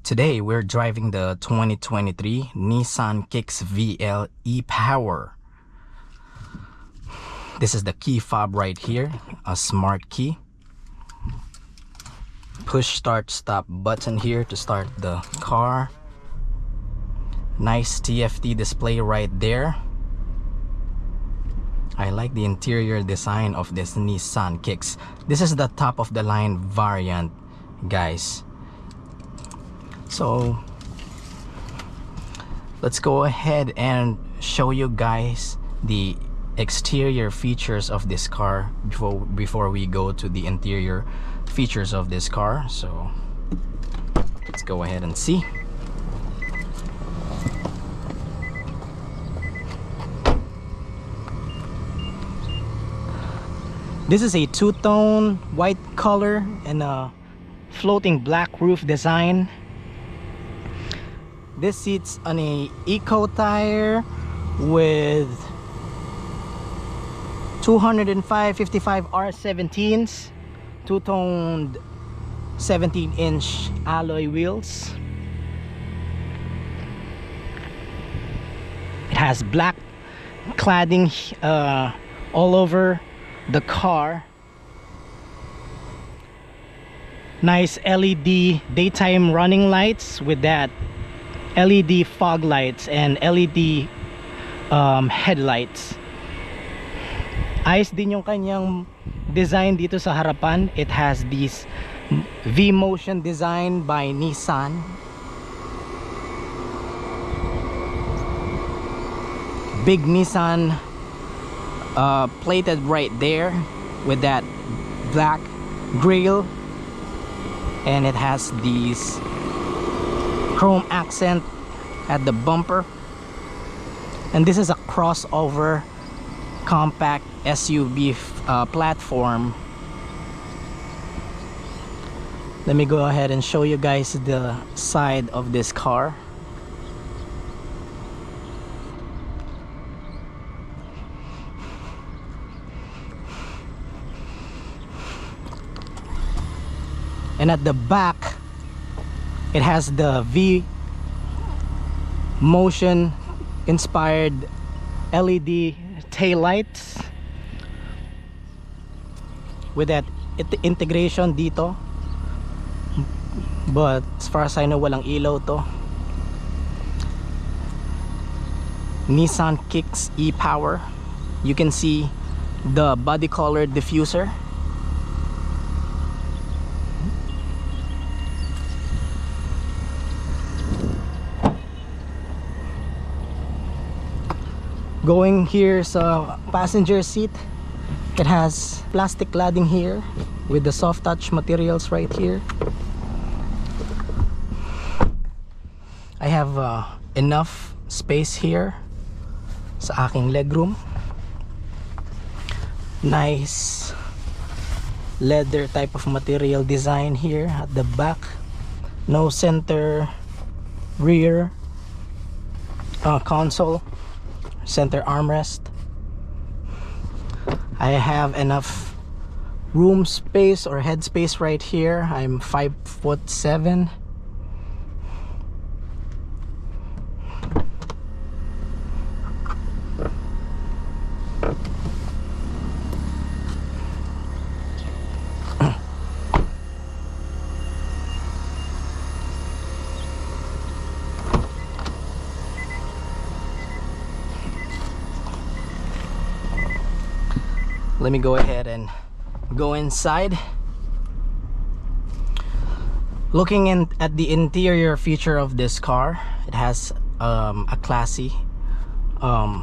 Today we're driving the 2023 Nissan Kicks VL e-Power. This is the key fob right here, a smart key. Push start stop button here to start the car. Nice TFT display right there. I like the interior design of this Nissan Kicks. This is the top of the line variant, guys. So let's go ahead and show you guys the exterior features of this car before we go to the interior features of this car. So let's go ahead and see. This is a two-tone white color and a floating black roof design. This sits on a eco tire with 205/55 R17s, two-toned 17-inch alloy wheels. It has black cladding all over the car. Nice LED daytime running lights with that LED fog lights and LED headlights. Ayos din yung kanyang design dito sa harapan. It has this V-motion design by Nissan. Big Nissan plated right there with that black grille, and it has these chrome accent at the bumper. And this is a crossover compact SUV platform. Let me go ahead and show you guys the side of this car. And at the back, it has the V-motion inspired LED tail lights with that integration dito, but as far as I know, walang ilaw to. Nissan Kicks e-Power. You can see the body color diffuser. Going here sa passenger seat, it has plastic cladding here with the soft touch materials right here. I have enough space here sa aking legroom. Nice leather type of material design here at the back. No center rear console, center armrest. I have enough room space or head space right here. I'm 5'7". Let me go ahead and go inside. Looking at the interior feature of this car, it has a classy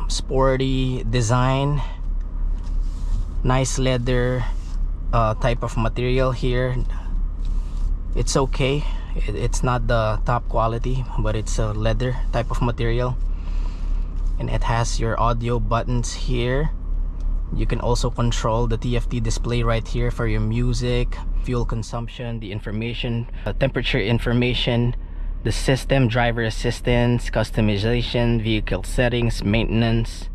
sporty design. Nice leather type of material here. It's okay, it's not the top quality, but it's a leather type of material. And it has your audio buttons here. You can also control the TFT display right here for your music, fuel consumption, the information, temperature information, the system, driver assistance, customization, vehicle settings, maintenance,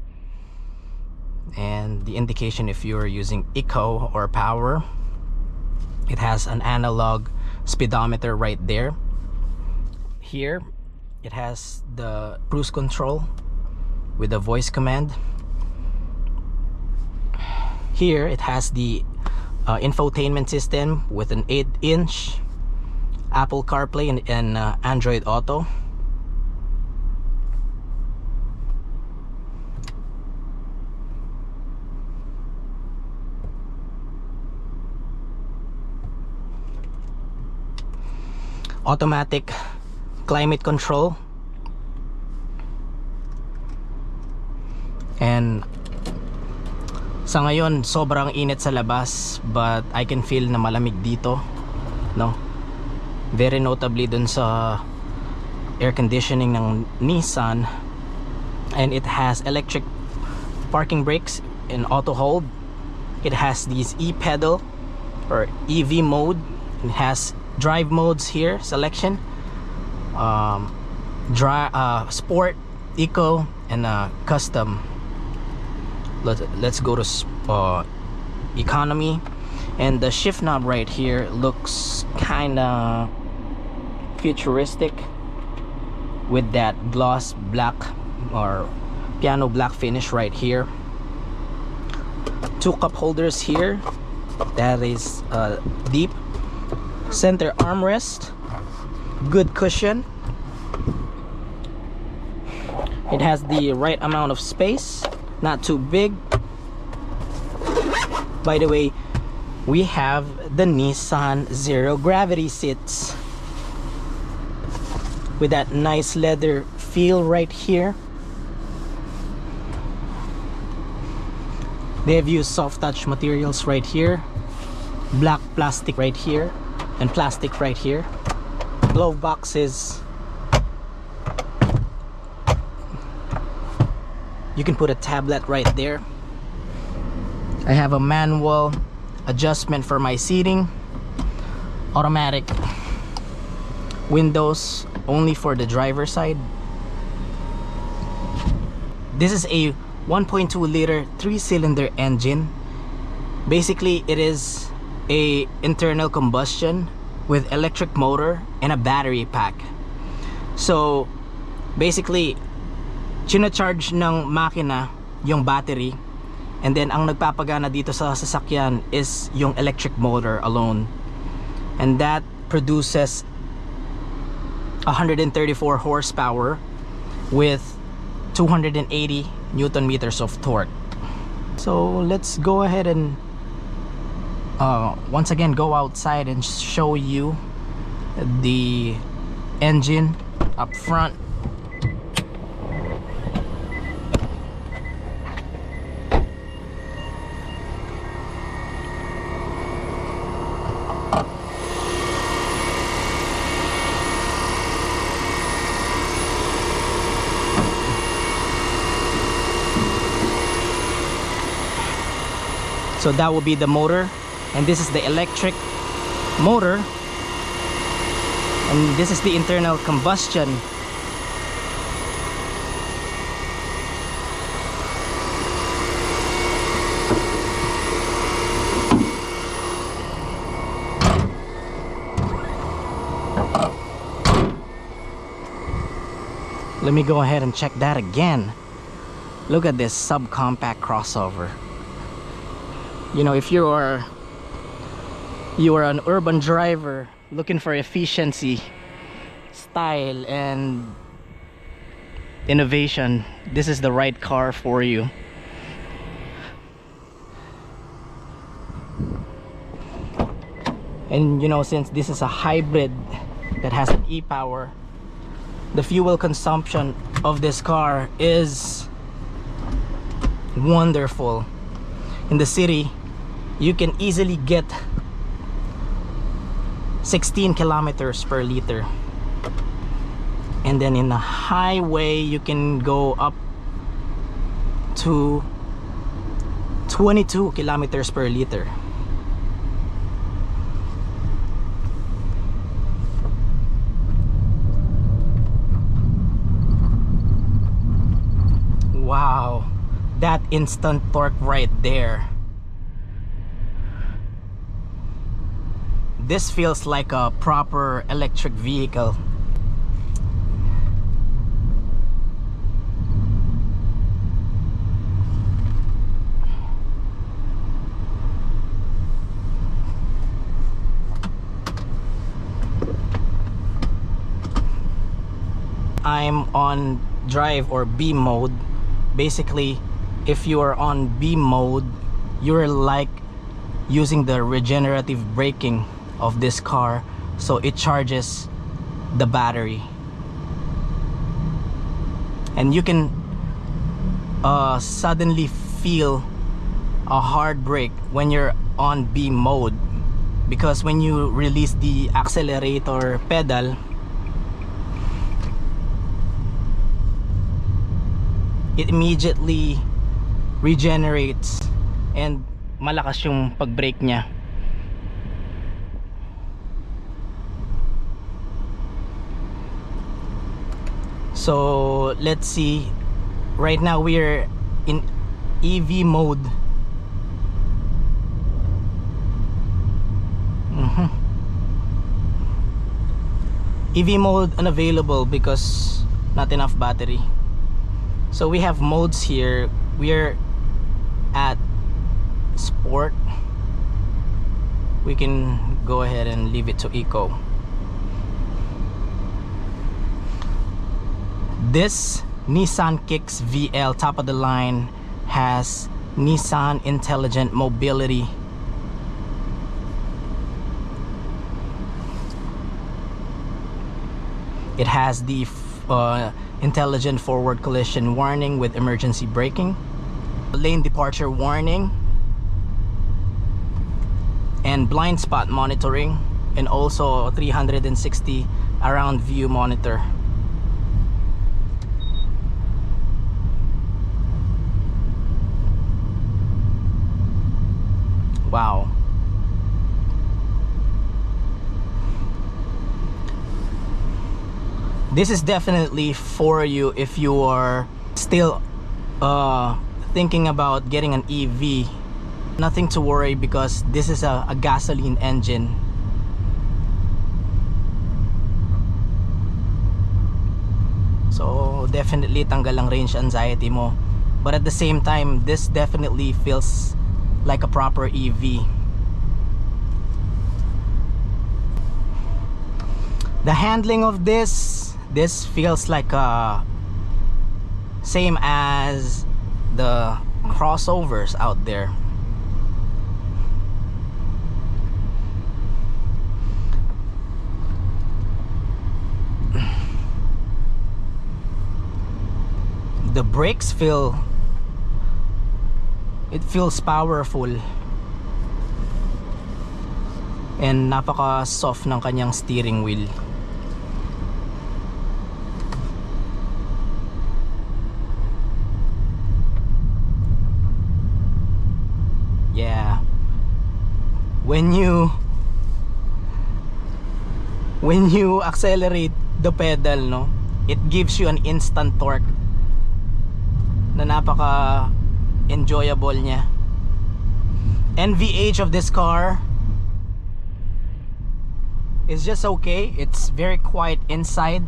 and the indication if you are using eco or power. It has an analog speedometer right there. Here it has the cruise control with the voice command. Here it has the infotainment system with an 8-inch Apple CarPlay and Android Auto. Automatic climate control, and sa ngayon sobrang init sa labas, but I can feel na malamig dito, no? Very notably dun sa air conditioning ng Nissan. And it has electric parking brakes and auto hold. It has these e-pedal or EV mode. It has drive modes here, selection, sport, eco, and custom. Let's go to economy. And the shift knob right here looks kinda futuristic with that gloss black or piano black finish right here. 2 cup holders here, that is deep. Center armrest, good cushion. It has the right amount of space, not too big. By the way, we have the Nissan Zero Gravity seats with that nice leather feel right here. They've used soft touch materials right here, black plastic right here, and plastic right here. Glove boxes. You can put a tablet right there. I have a manual adjustment for my seating. Automatic windows only for the driver's side. This is a 1.2 liter 3-cylinder engine. Basically it is a internal combustion with electric motor and a battery pack. So basically china-charge ng makina yung battery, and then ang nagpapagana dito sa sasakyan is yung electric motor alone, and that produces 134 horsepower with 280 Newton meters of torque. So let's go ahead and once again go outside and show you the engine up front. So that will be the motor, and this is the electric motor, and this is the internal combustion. Let me go ahead and check that again. Look at this subcompact crossover. You know, if you are an urban driver looking for efficiency, style, and innovation, this is the right car for you. And you know, since this is a hybrid that has an e-power, the fuel consumption of this car is wonderful. In the city, you can easily get 16 kilometers per liter, and then in the highway you can go up to 22 kilometers per liter. Wow, that instant torque right there. This feels like a proper electric vehicle. I'm on drive or B mode. Basically, if you are on B mode, you're like using the regenerative braking of this car, so it charges the battery, and you can suddenly feel a hard brake when you're on B mode, because when you release the accelerator pedal, it immediately regenerates and malakas yung pag-brake niya. So let's see, right now we're in EV mode. EV mode unavailable because not enough battery. So we have modes here. We're at sport. We can go ahead and leave it to eco. This Nissan Kicks VL, top of the line, has Nissan Intelligent Mobility. It has the intelligent forward collision warning with emergency braking, lane departure warning, and blind spot monitoring, and also 360 around view monitor. Wow. This is definitely for you if you are still thinking about getting an EV. Nothing to worry because this is a gasoline engine. So definitely tanggal ang range anxiety mo. But at the same time, this definitely feels like a proper EV. The handling of this feels like same as the crossovers out there. The brakes feels powerful, and napaka soft ng kanyang steering wheel. Yeah, when you accelerate the pedal, no, it gives you an instant torque na napaka enjoyable niya. NVH of this car is just okay. It's very quiet inside.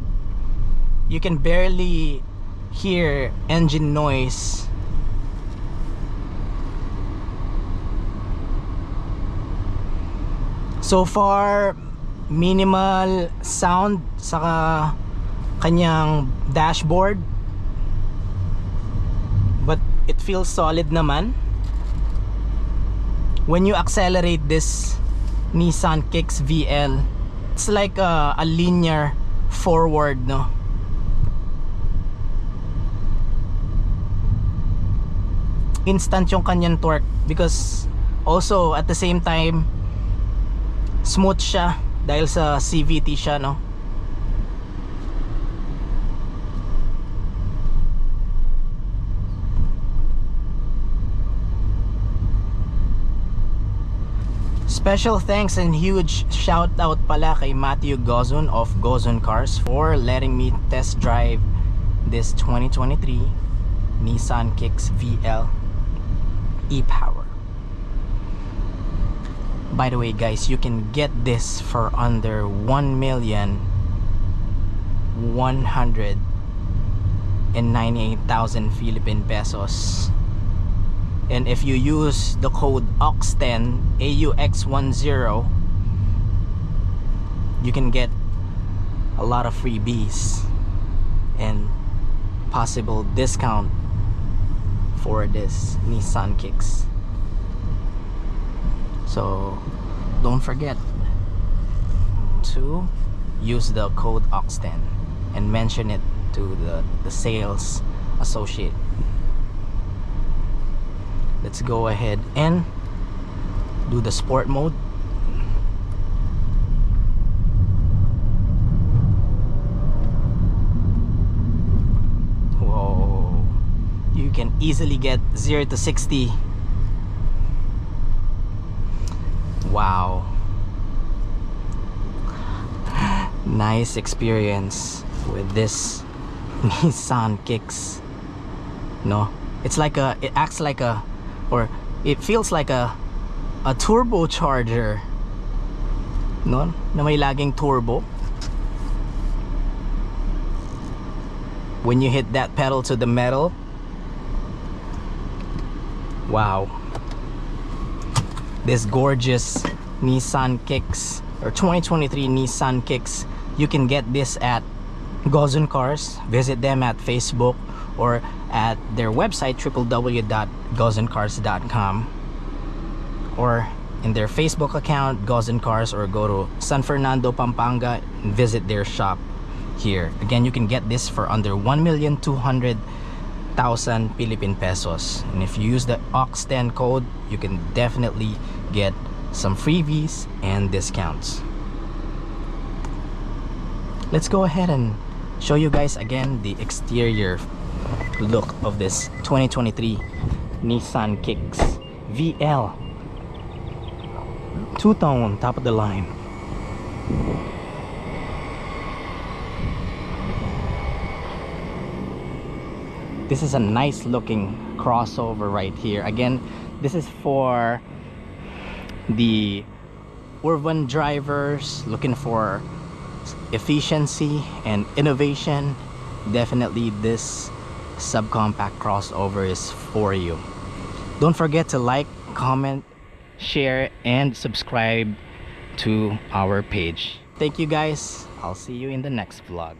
You can barely hear engine noise. So far, minimal sound sa kanyang dashboard, but it feels solid naman. When you accelerate this Nissan Kicks VL, it's like a linear forward, no? Instant yung kanyang torque, because also at the same time smooth siya dahil sa CVT siya, no? Special thanks and huge shout out pala kay Matthew Gozun of Gozun Cars for letting me test drive this 2023 Nissan Kicks VL e-Power. By the way guys, you can get this for under 1,198,000 Philippine pesos. And if you use the code AUX10 AUX10, you can get a lot of freebies. and possible discount for this Nissan Kicks. So don't forget to use the code OX10 and mention it to the sales associate. Let's go ahead and do the sport mode. Whoa, you can easily get 0 to 60. Wow, nice experience with this Nissan Kicks. No, it's like it acts like or it feels like a turbocharger, no, na may laging turbo. When you hit that pedal to the metal, wow. This gorgeous Nissan Kicks, or 2023 Nissan Kicks, you can get this at Gozun Cars. Visit them at Facebook or at their website www.gozuncars.com, or in their Facebook account Gozun Cars, or go to San Fernando, Pampanga and visit their shop here. Again, you can get this for under 1,200,000 Philippine pesos, and if you use the OX10 code, you can definitely get some freebies and discounts. Let's go ahead and show you guys again the exterior look of this 2023 Nissan Kicks VL, two-tone, top of the line. This is a nice looking crossover right here. Again, this is for the urban drivers looking for efficiency and innovation. Definitely this subcompact crossover is for you. Don't forget to like, comment, share and subscribe to our page. Thank you guys. I'll see you in the next vlog.